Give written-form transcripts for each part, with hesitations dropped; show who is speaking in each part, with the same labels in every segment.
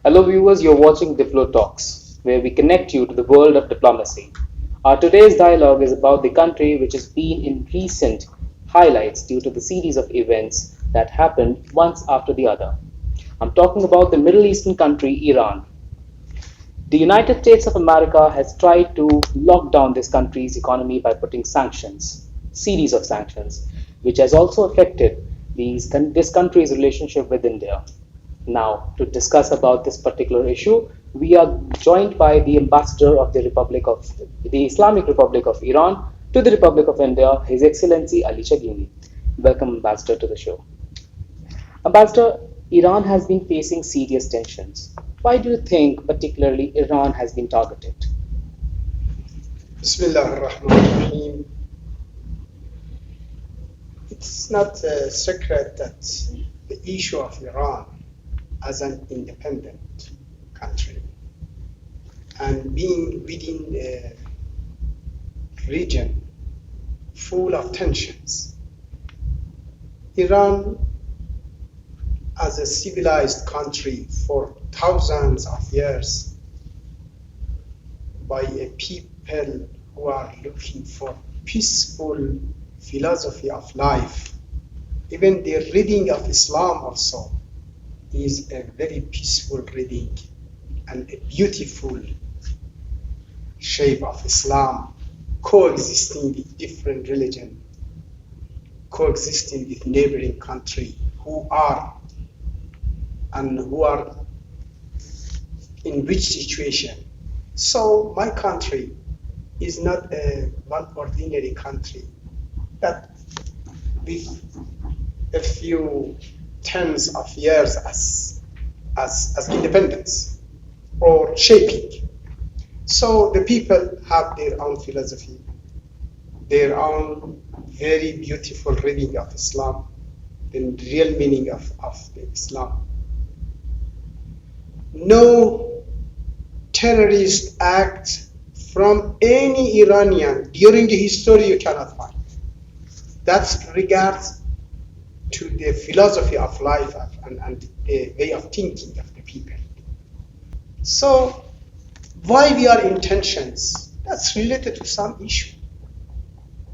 Speaker 1: Hello viewers, you're watching Diplo Talks, where we connect you to the world of diplomacy. Our today's dialogue is about the country which has been in recent highlights due to the series of events that happened once after the other. I'm talking about the Middle Eastern country Iran. The United States of America has tried to lock down this country's economy by putting sanctions, series of sanctions, which has also affected this country's relationship with India. Now, to discuss about this particular issue, we are joined by the ambassador of the Islamic Republic of Iran to the Republic of India, His Excellency Ali Chegini. Welcome, Ambassador, to the show. Ambassador, Iran has been facing serious tensions. Why do you think, particularly, Iran has been targeted?
Speaker 2: Bismillah ar-Rahman ar-Rahim. It's not a secret that the issue of Iran as an independent country and being within a region full of tensions. Iran, as a civilized country for thousands of years, by a people who are looking for peaceful philosophy of life. Even the reading of Islam also is a very peaceful reading and a beautiful shape of Islam, coexisting with different religion, coexisting with neighboring country who are in which situation. So my country is not one ordinary country that with a few tens of years as independence or shaping. So the people have their own philosophy, their own very beautiful reading of Islam, the real meaning of the Islam. No terrorist act from any Iranian during the history you cannot find. That's regards to the philosophy of life and the way of thinking of the people. So why we are in tensions? That's related to some issue.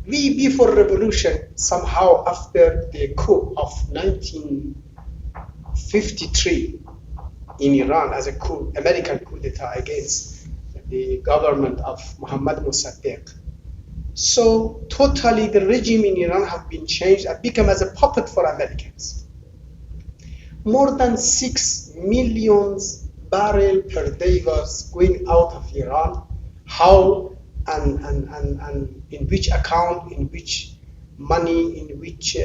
Speaker 2: We, before revolution, somehow after the coup of 1953 in Iran as a coup, American coup d'etat against the government of Mohammad Mossadegh. So totally the regime in Iran have been changed and become as a puppet for Americans. More than 6 million barrels per day was going out of Iran. How and in which account, in which money, in which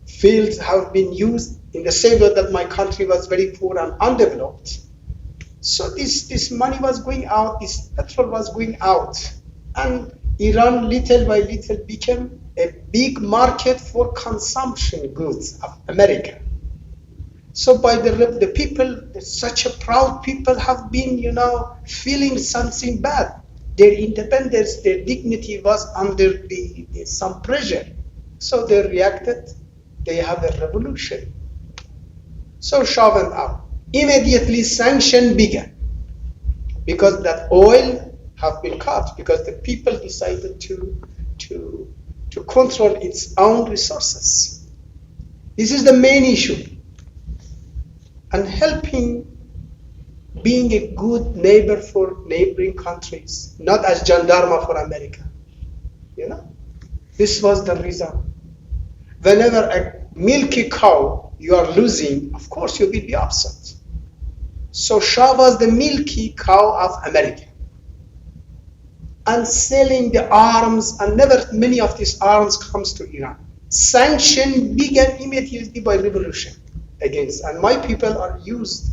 Speaker 2: fields have been used, in the same way that my country was very poor and undeveloped. So this money was going out, this petrol was going out, and Iran little by little became a big market for consumption goods of America. So by the people, such a proud people have been, feeling something bad. Their independence, their dignity was under some pressure. So they reacted, they have a revolution. So Shah went out. Immediately sanction began because that oil have been cut because the people decided to control its own resources. This is the main issue. And helping being a good neighbor for neighboring countries, not as gendarme for America. This was the reason. Whenever a milky cow you are losing, of course you will be upset. So Shah was the milky cow of America. And selling the arms, and never many of these arms comes to Iran. Sanction began immediately by revolution against, and my people are used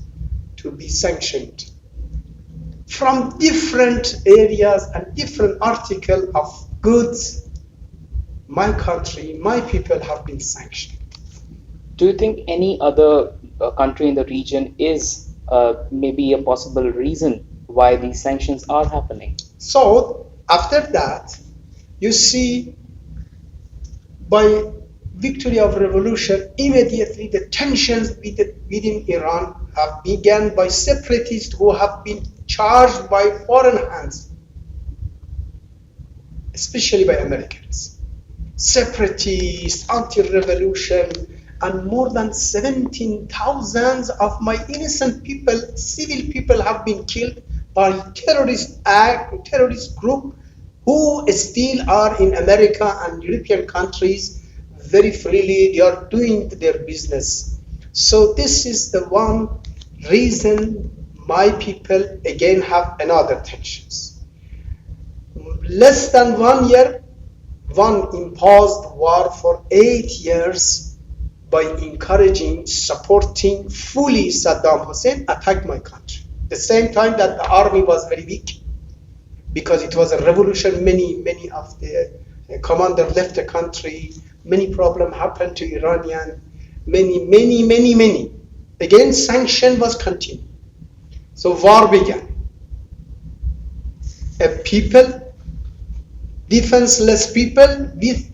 Speaker 2: to be sanctioned from different areas and different article of goods. My country, my people have been sanctioned.
Speaker 1: Do you think any other country in the region is maybe a possible reason why these sanctions are happening?
Speaker 2: So after that, you see, by victory of revolution, immediately the tensions within Iran have begun by separatists who have been charged by foreign hands, especially by Americans. Separatists, anti-revolution, and more than 17,000 of my innocent people, civil people, have been killed by terrorist group who still are in America and European countries very freely. They are doing their business. So this is the one reason my people again have another tensions. Less than 1 year, one imposed war for 8 years by encouraging, supporting fully Saddam Hussein attacked my country. At the same time that the army was very weak because it was a revolution. Many of the commanders left the country. Many problems happened to Iranian. Many. Again, sanction was continued. So war began. Defenseless people with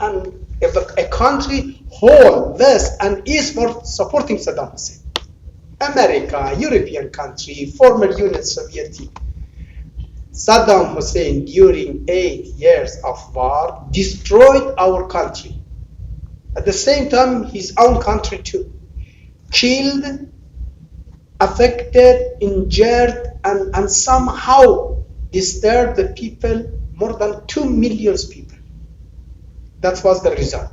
Speaker 2: a country whole, west and east, for supporting Saddam Hussein. America, European country, former Union Soviet. Saddam Hussein, during 8 years of war, destroyed our country. At the same time, his own country too. Killed, affected, injured, and somehow disturbed the people, more than 2 million people. That was the result.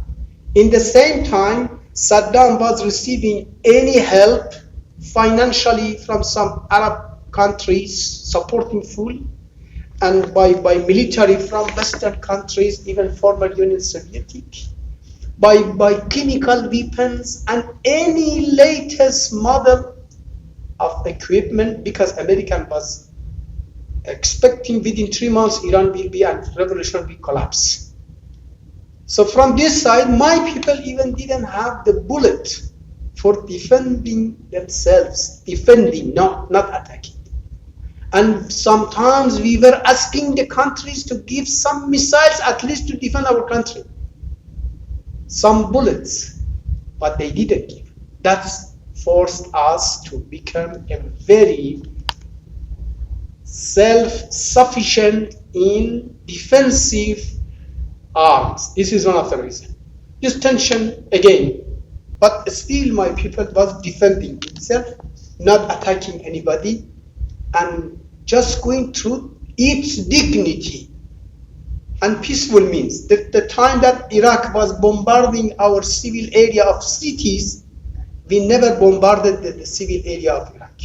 Speaker 2: In the same time, Saddam was receiving any help financially from some Arab countries, supporting full, and by military from Western countries, even former Union Soviet, by chemical weapons and any latest model of equipment, because American was expecting within 3 months Iran will be and revolution will collapse. So from this side, my people even didn't have the bullet for defending themselves, not attacking. And sometimes we were asking the countries to give some missiles at least to defend our country, some bullets, but they didn't give. That forced us to become a very self-sufficient in defensive arms. This is one of the reasons. This tension again, but still my people was defending itself, not attacking anybody, and just going through its dignity and peaceful means. The time that Iraq was bombarding our civil area of cities, we never bombarded the civil area of Iraq,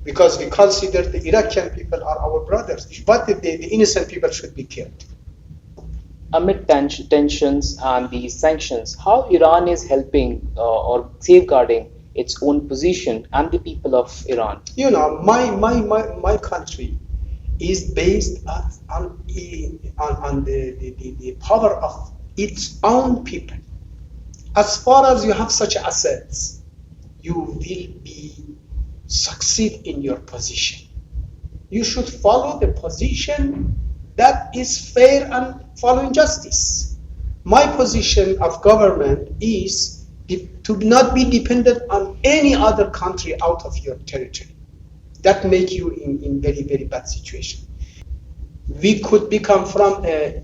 Speaker 2: because we consider the Iraqi people are our brothers, but the innocent people should be killed.
Speaker 1: Amid tensions and these sanctions, how Iran is helping or safeguarding its own position and the people of Iran?
Speaker 2: You know, my country is based on the power of its own people. As far as you have such assets, you will be succeed in your position. You should follow the position that is fair and following justice. My position of government is to not be dependent on any other country out of your territory. That make you in very, very bad situation. We could become from a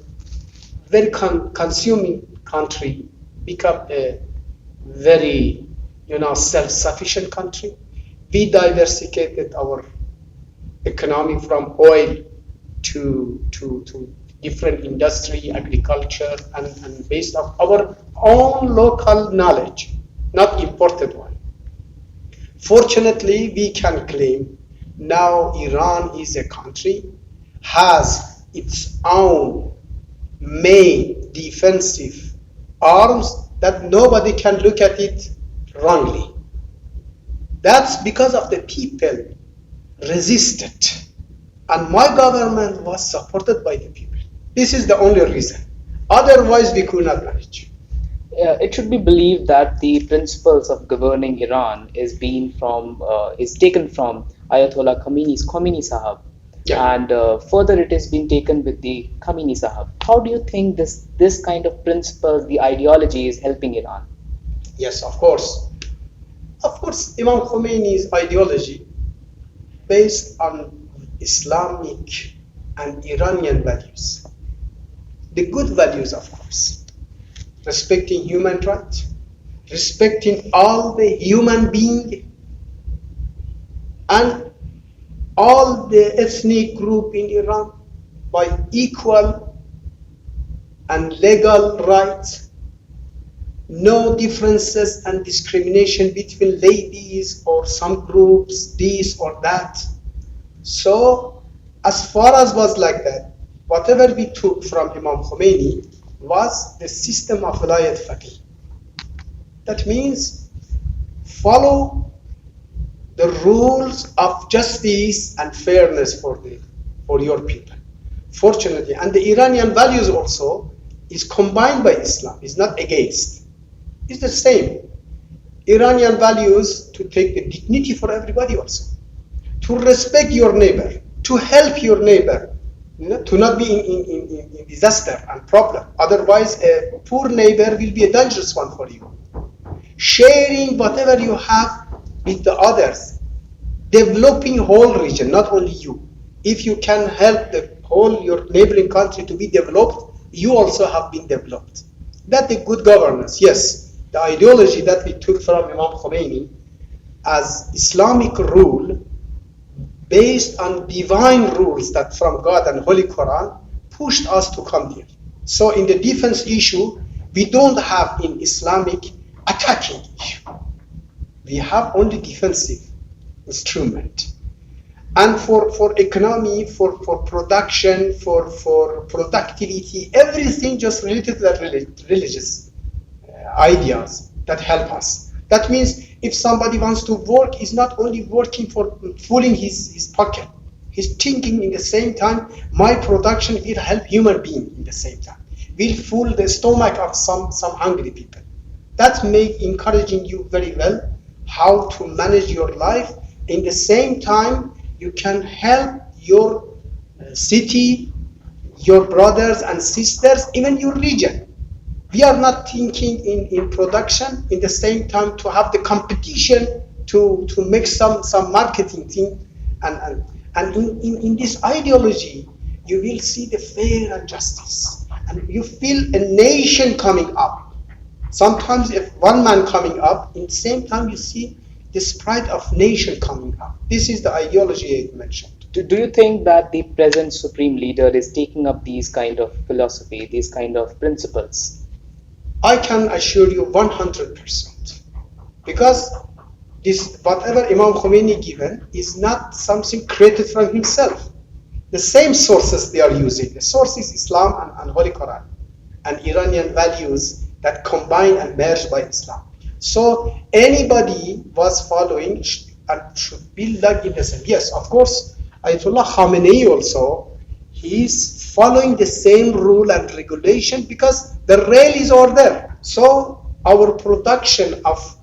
Speaker 2: very consuming country, become a very, self-sufficient country. We diversified our economy from oil to different industry, agriculture, and based on our own local knowledge, not imported one. Fortunately, we can claim now Iran is a country, has its own main defensive arms that nobody can look at it wrongly. That's because of the people resisted, and my government was supported by the people. This is the only reason. Otherwise, we could not manage.
Speaker 1: It should be believed that the principles of governing Iran is taken from Ayatollah Khomeini Sahab,
Speaker 2: Yeah.
Speaker 1: and further it has been taken with the Khomeini Sahab. How do you think this kind of principles, the ideology, is helping Iran?
Speaker 2: Yes, of course. Of course, Imam Khomeini's ideology based on Islamic and Iranian values. The good values, of course, respecting human rights, respecting all the human being and all the ethnic group in Iran by equal and legal rights, no differences and discrimination between ladies or some groups, this or that. So as far as was like that, whatever we took from Imam Khomeini was the system of Wilayat Faqih. That means follow the rules of justice and fairness for your people. Fortunately, and the Iranian values also is combined by Islam, is not against. It's the same. Iranian values to take the dignity for everybody also, to respect your neighbor, to help your neighbor, to not be in disaster and problem. Otherwise, a poor neighbor will be a dangerous one for you. Sharing whatever you have with the others, developing whole region, not only you. If you can help the whole your neighboring country to be developed, you also have been developed. That's the good governance. Yes, the ideology that we took from Imam Khomeini as Islamic rule based on divine rules that from God and Holy Quran pushed us to come here. So in the defense issue, we don't have in Islamic attacking issue. We have only defensive instrument. And for economy, for production, for productivity, everything just related to that religious ideas that help us. That means if somebody wants to work, he's not only working for filling his pocket. He's thinking in the same time, my production will help human being in the same time. Will fill the stomach of some hungry people. That may encouraging you very well how to manage your life. In the same time, you can help your city, your brothers and sisters, even your region. We are not thinking in production, in the same time to have the competition to make some marketing thing. And in this ideology, you will see the fair and justice. And you feel a nation coming up. Sometimes if one man coming up, in the same time you see the sprite of nation coming up. This is the ideology I mentioned.
Speaker 1: Do you think that the present supreme leader is taking up these kind of philosophy, these kind of principles?
Speaker 2: I can assure you 100%. Because this whatever Imam Khomeini given is not something created from himself. The same sources they are using. The source is Islam and Holy Quran and Iranian values that combine and merge by Islam. So anybody was following and should be like in the same. Yes, of course, Ayatollah Khamenei also, he's following the same rule and regulation because the rail is over there. So our production of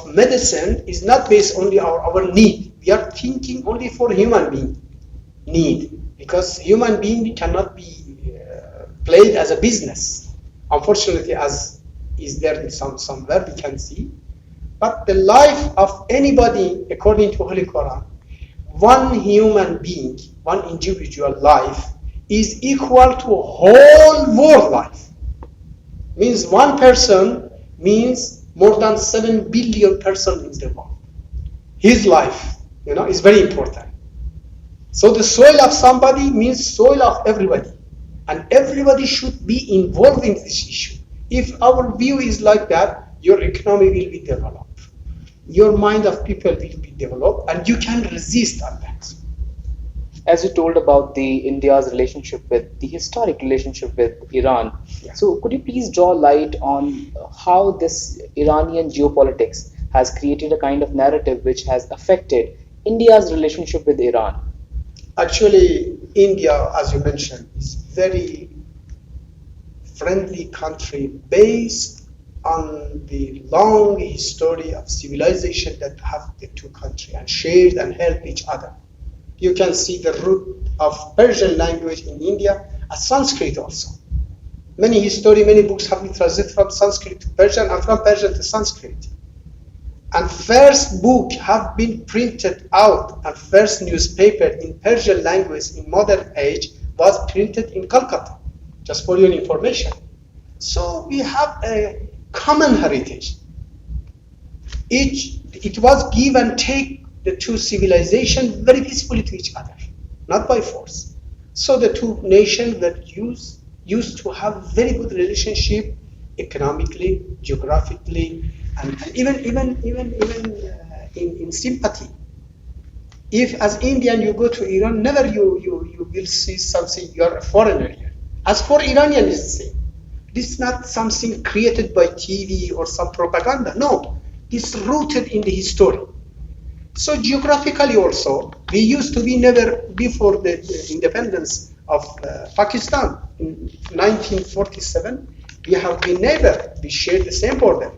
Speaker 2: medicine is not based only on our need. We are thinking only for human being need, because human being cannot be played as a business. Unfortunately, as is there in somewhere we can see. But the life of anybody, according to Holy Quran, one human being, one individual life is equal to a whole world life. Means one person means more than 7 billion persons in the world. His life, is very important. So the soil of somebody means soil of everybody. And everybody should be involved in this issue. If our view is like that, your economy will be developed. Your mind of people will be developed, and you can resist on that.
Speaker 1: As you told about the India's relationship with the historic relationship with Iran, so could you please draw light on how this Iranian geopolitics has created a kind of narrative which has affected India's relationship with Iran?
Speaker 2: Actually, India, as you mentioned, is very friendly country based on the long history of civilization that have the two countries and shared and help each other. You can see the root of Persian language in India as Sanskrit also. Many books have been translated from Sanskrit to Persian and from Persian to Sanskrit. And first book have been printed out and first newspaper in Persian language in modern age was printed in Calcutta, just for your information. So we have a common heritage. It was give and take the two civilizations very peacefully to each other, not by force. So the two nations that used to have very good relationship economically, geographically, and even in sympathy. If as Indian you go to Iran, never you will see something, you are a foreigner here. As for Iranian, it's the same. This is not something created by TV or some propaganda. No, it's rooted in the history. So geographically also, we used to be never, before the independence of Pakistan in 1947, we have been neighbor, we shared the same border.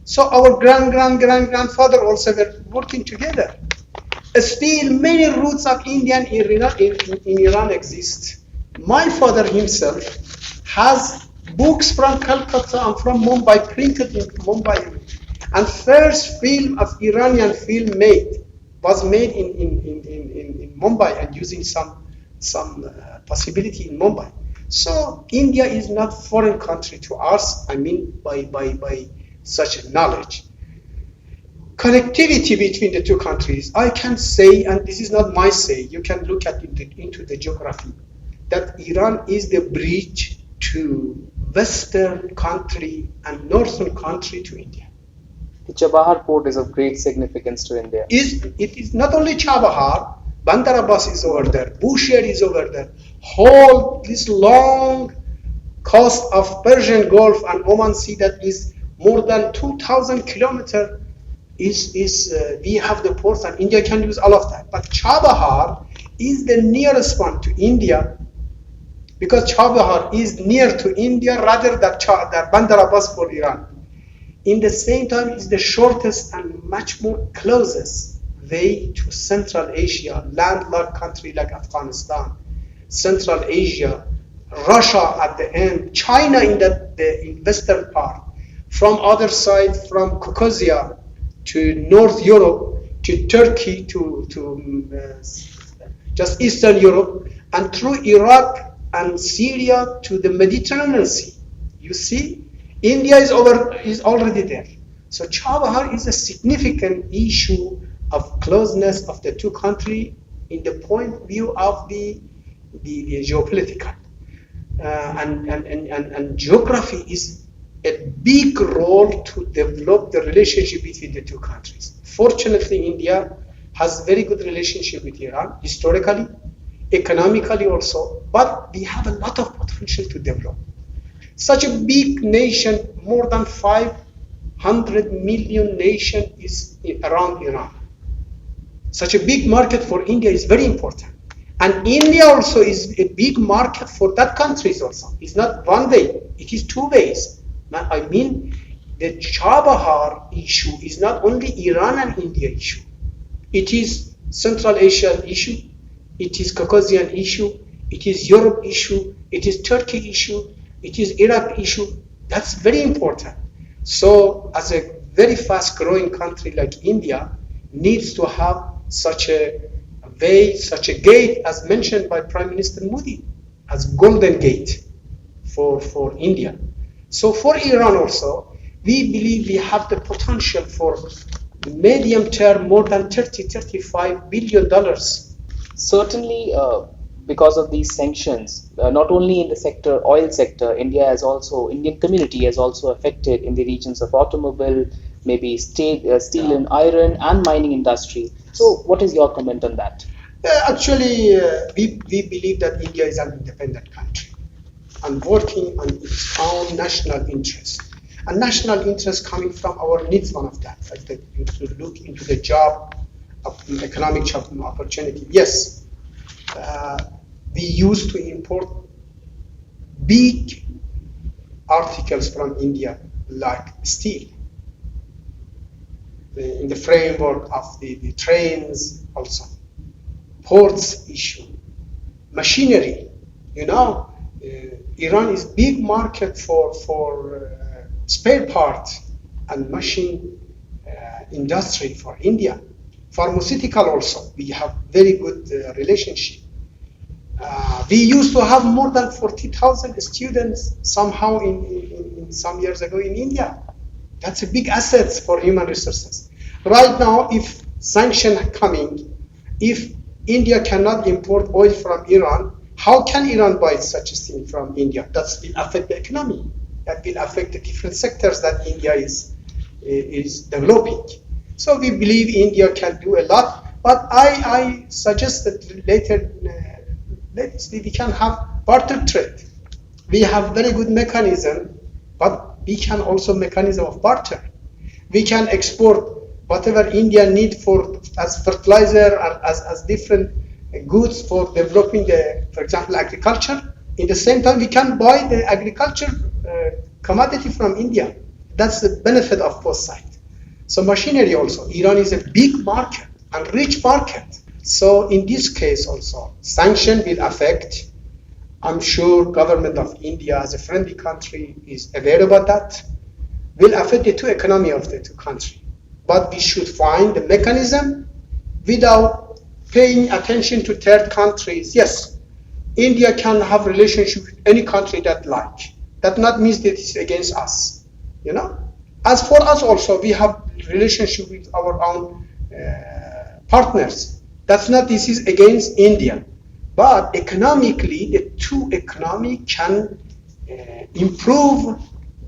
Speaker 2: So our grandfather also were working together. Still, many roots of Indian in Iran exist. My father himself has books from Calcutta and from Mumbai printed in Mumbai. And first film of Iranian film was made in Mumbai and using some possibility in Mumbai. So India is not foreign country to us. I mean by such knowledge. Connectivity between the two countries, I can say, and this is not my say, you can look at into the geography, that Iran is the bridge to western country and northern country to India.
Speaker 1: The Chabahar port is of great significance to India.
Speaker 2: It is not only Chabahar, Bandar Abbas is over there, Bushehr is over there, whole this long coast of Persian Gulf and Oman Sea that is more than 2,000 kilometers we have the ports and India can use all of that. But Chabahar is the nearest one to India because Chabahar is near to India rather than Bandar Abbas for Iran. In the same time, it's the shortest and much more closest way to Central Asia, landlocked country like Afghanistan, Central Asia, Russia at the end, China in the western part, from other side, from Caucasia to North Europe, to Turkey, to just Eastern Europe, and through Iraq and Syria to the Mediterranean Sea. You see, India is already there. So Chabahar is a significant issue of closeness of the two countries in the point of view of the geopolitical. And geography is a big role to develop the relationship between the two countries. Fortunately, India has very good relationship with Iran, historically, economically also, but we have a lot of potential to develop. Such a big nation, more than 500 million nation is around Iran. Such a big market for India is very important. And India also is a big market for that countries also. It's not one way, it is two ways. I mean, the Chabahar issue is not only Iran and India issue. It is Central Asian issue, it is Caucasian issue, it is Europe issue, it is Turkey issue, it is Iraq issue. That's very important. So as a very fast growing country like India needs to have such a way, such a gate as mentioned by Prime Minister Modi as golden gate for India. So for Iran also, we believe we have the potential for medium term more than $35 billion.
Speaker 1: Certainly, because of these sanctions, not only in the oil sector, Indian community has also affected in the regions of automobile, maybe steel and iron and mining industry. So what is your comment on that?
Speaker 2: Actually, we believe that India is an independent country and working on its own national interest. And national interest coming from our needs, one of that, like to look into the job, economic job opportunity. Yes, we used to import big articles from India, like steel, in the framework of the trains also, ports issue, machinery. You know, Iran is big market for spare parts and machine industry for India. Pharmaceutical also, we have very good relationship. We used to have more than 40,000 students somehow in some years ago in India. That's a big asset for human resources. Right now, if sanction coming, if India cannot import oil from Iran, how can Iran buy such a thing from India? That will affect the economy. That will affect the different sectors that India is developing. So we believe India can do a lot, but I suggest that later we can have barter trade. We have very good mechanism, but we can also mechanism of barter. We can export whatever India need for as fertilizer and as different goods for developing for example, agriculture. In the same time, we can buy the agriculture commodity from India. That's the benefit of both sides. So machinery also, Iran is a big market and rich market. So in this case also, sanction will affect. I'm sure government of India as a friendly country is aware about that. Will affect the two economy of the two countries. But we should find the mechanism without paying attention to third countries. Yes, India can have relationship with any country that like. That not means that it's against us. You know. As for us also, we have relationship with our own partners. That's not this is against India, but economically, the two economy can improve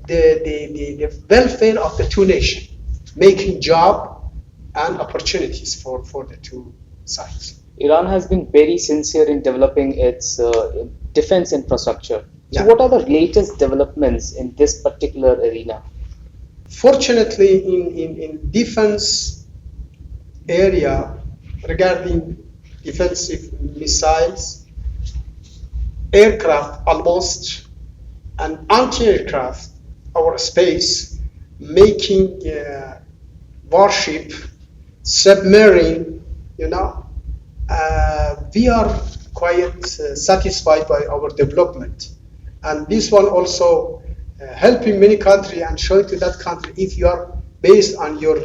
Speaker 2: the welfare of the two nations, making job and opportunities for the two sides.
Speaker 1: Iran has been very sincere in developing its defense infrastructure. So,
Speaker 2: Yeah.
Speaker 1: what are the latest developments in this particular arena?
Speaker 2: Fortunately, in defense area regarding defensive missiles, aircraft almost, and anti-aircraft, our space, making warship, submarine, you know, we are quite satisfied by our development. And this one also helping many countries and showing to that country if you are based on your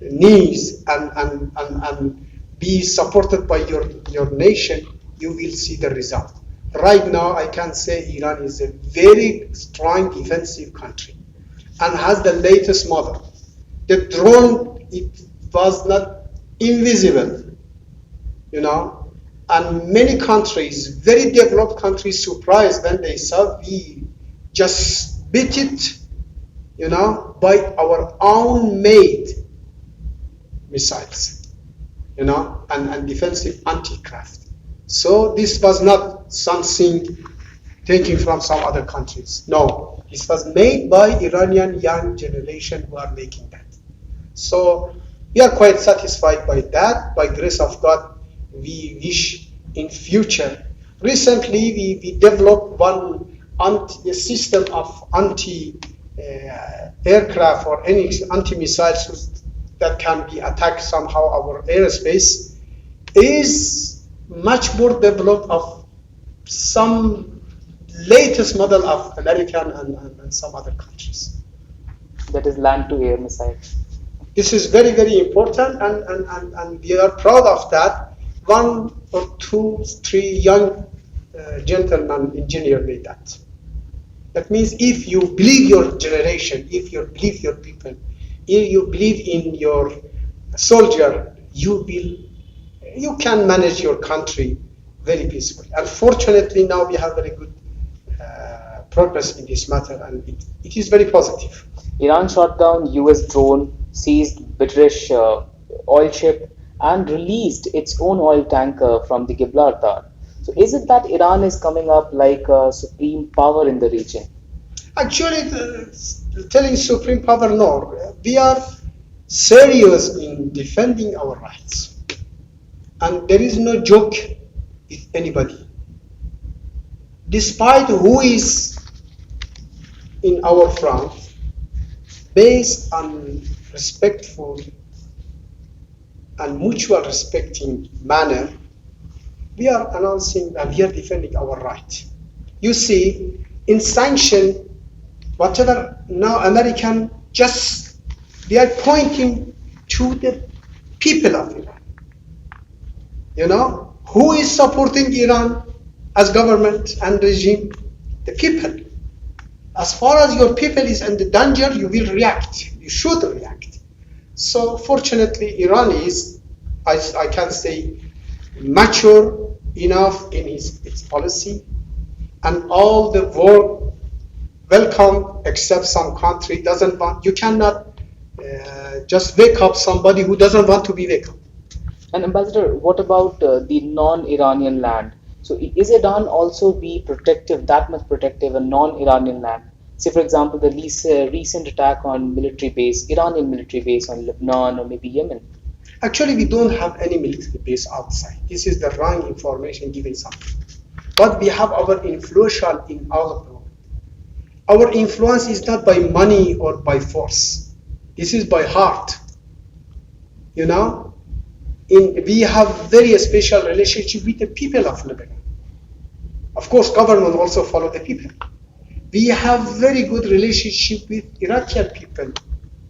Speaker 2: needs and be supported by your nation, you will see the result. Right now, I can say Iran is a very strong defensive country and has the latest model. The drone, it was not invisible, you know, and many countries, very developed countries, surprised when they saw we just beat it, you know, by our own made missiles, you know, and defensive anti-craft. So this was not something taken from some other countries. No, this was made by Iranian young generation who are making that. So we are quite satisfied by that. By grace of God, we wish in future. Recently, we developed a system of anti-aircraft or any anti-missiles that can be attacked somehow. Our airspace is much more developed of some latest model of American and some other countries.
Speaker 1: That is land-to-air missiles.
Speaker 2: This is very, very important, and we are proud of that. 1 or 2, 3 young gentlemen engineer made that. That means if you believe your generation, if you believe your people, if you believe in your soldier, you can manage your country very peacefully. Unfortunately, now we have very good progress in this matter, and it is very positive.
Speaker 1: Iran shot down US drone, seized British oil ship, and released its own oil tanker from the Gibraltar. So is it that Iran is coming up like a supreme power in the region?
Speaker 2: Actually, telling supreme power, no. We are serious in defending our rights. And there is no joke with anybody. Despite who is in our front, based on respectful and mutual respecting manner, we are announcing and we are defending our right. You see, in sanction, whatever now American just they are pointing to the people of Iran. You know, who is supporting Iran as government and regime? The people. As far as your people is under danger, you will react. You should react. So fortunately, Iran is, I can say, mature enough in its policy, and all the world welcome, except some country doesn't want. You cannot just wake up somebody who doesn't want to be wake up.
Speaker 1: And Ambassador, what about the non-Iranian land? So is Iran also be protective, that much protective, a non-Iranian land? Say, for example, the recent attack on military base, Iranian military base on Lebanon or maybe Yemen.
Speaker 2: Actually, we don't have any military base outside. This is the wrong information given something. But we have our influential in all of the world. Our influence is not by money or by force. This is by heart. You know, we have very special relationship with the people of Lebanon. Of course, government also follow the people. We have very good relationship with Iraqi people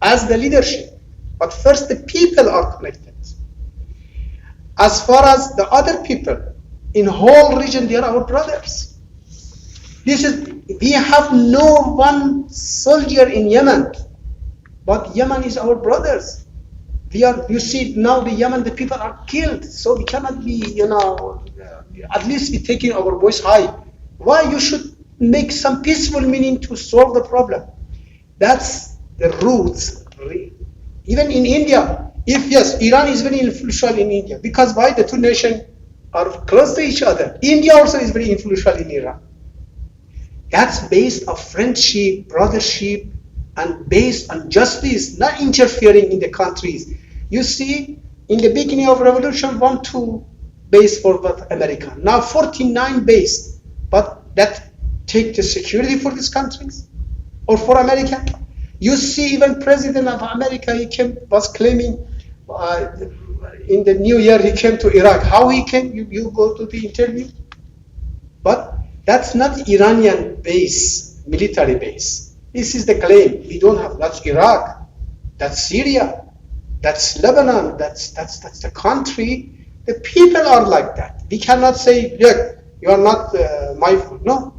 Speaker 2: as the leadership. But first, the people are connected. As far as the other people in whole region, they are our brothers. We have no one soldier in Yemen, but Yemen is our brothers. You see now the Yemen, the people are killed, so we cannot be, at least be taking our voice high. Why you should make some peaceful meaning to solve the problem? That's the roots. Even in India, Iran is very influential in India, because why? The two nations are close to each other. India also is very influential in Iran. That's based on friendship, brothership, and based on justice, not interfering in the countries. You see, in the beginning of revolution, 1-2 base for America. Now 49 base, but that take the security for these countries or for America. You see, even President of America, was claiming in the new year he came to Iraq. How he came? You go to the interview. But that's not Iranian base, military base. This is the claim. We don't have. That's Iraq. That's Syria. That's Lebanon. That's the country. The people are like that. We cannot say, look, you are not my friend. No,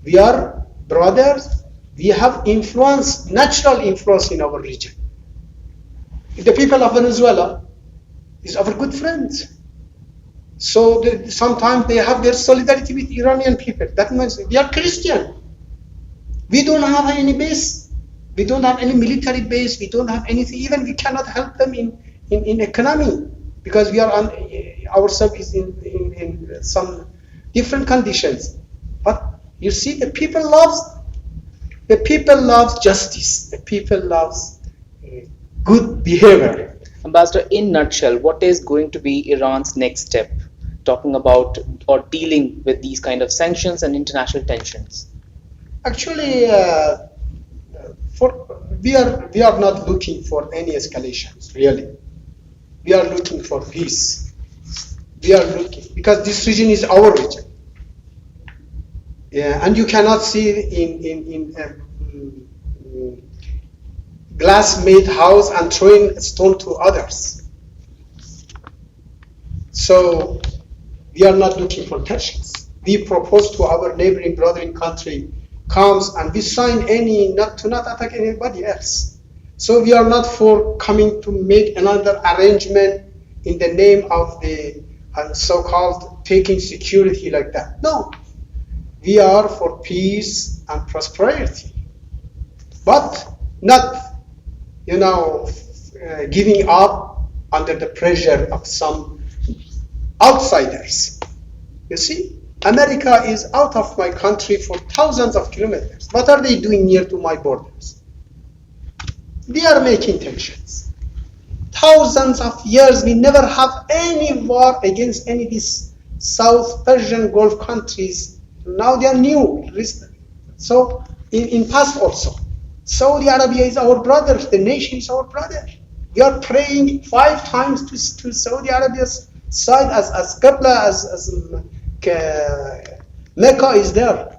Speaker 2: we are brothers. We have influence, natural influence in our region. The people of Venezuela is our good friends. So sometimes they have their solidarity with Iranian people. That means we are Christian. We don't have any base. We don't have any military base. We don't have anything. Even we cannot help them in economy, because we are ourselves is in some different conditions. But you see, the people loves justice. The people loves good behavior.
Speaker 1: Ambassador, in nutshell, what is going to be Iran's next step, talking about or dealing with these kind of sanctions and international tensions?
Speaker 2: Actually, we are not looking for any escalations, really. We are looking for peace. We are looking, because this region is our region. Yeah, and you cannot see in glass-made house and throwing a stone to others. So we are not looking for tensions. We propose to our neighboring brothering country comes and we sign not to attack anybody else. So we are not for coming to make another arrangement in the name of the so-called taking security like that. No, we are for peace and prosperity, but not, giving up under the pressure of some outsiders. You see, America is out of my country for thousands of kilometers. What are they doing near to my borders? They are making tensions. Thousands of years, we never have any war against any of these South Persian Gulf countries. Now they are new. So in past also, Saudi Arabia is our brother. The nation is our brother. We are praying 5 times to Saudi Arabia's side as Qibla, as Mecca is there.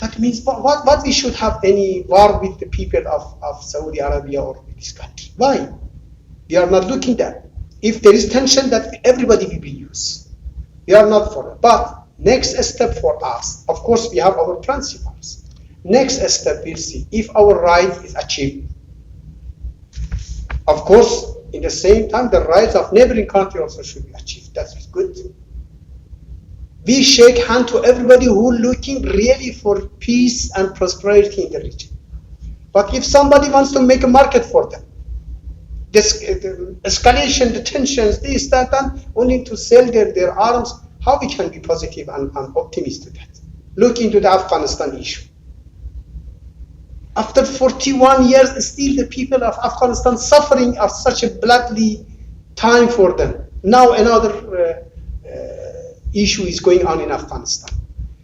Speaker 2: That means what we should have any war with the people of Saudi Arabia or with this country? Why? We are not looking at. If there is tension, that everybody will be used. We are not for it. But next step for us, of course, we have our principles. Next step, we'll see if our right is achieved. Of course, in the same time, the rights of neighboring country also should be achieved. That's good. We shake hand to everybody who looking really for peace and prosperity in the region. But if somebody wants to make a market for them, this escalation, the tensions, this, that, and only to sell their arms, how we can be positive and optimistic to that? Look into the Afghanistan issue. After 41 years, still the people of Afghanistan suffering of such a bloody time for them. Now another issue is going on in Afghanistan.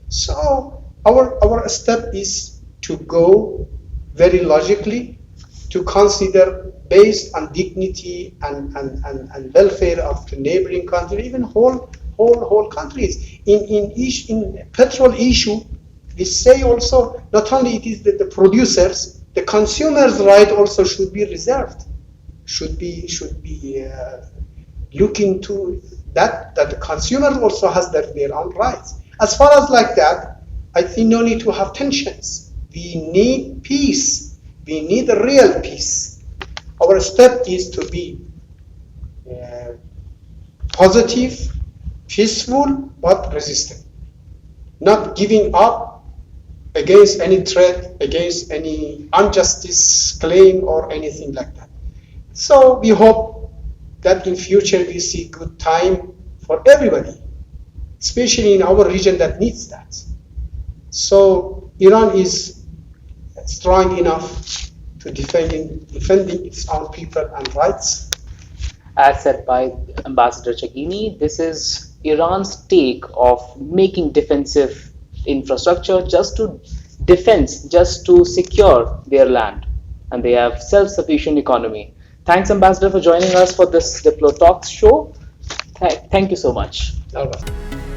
Speaker 2: So our step is to go very logically, to consider based on dignity and welfare of the neighboring country, even whole countries. In petrol issue, we say also not only it is the producers, the consumers' right also should be reserved, should be looking to that the consumer also has their own rights. As far as like that, I think no need to have tensions. We need peace. We need a real peace. Our step is to be positive, peaceful, but resistant. Not giving up against any threat, against any injustice claim or anything like that. So we hope that in future we see good time for everybody, especially in our region that needs that. So Iran is strong enough to defending its own people and rights.
Speaker 1: As said by Ambassador Chegini, this is Iran's take of making defensive infrastructure just to secure their land, and they have self-sufficient economy. Thanks, Ambassador, for joining us for this Diplo Talks show. Thank you so much.
Speaker 2: All right.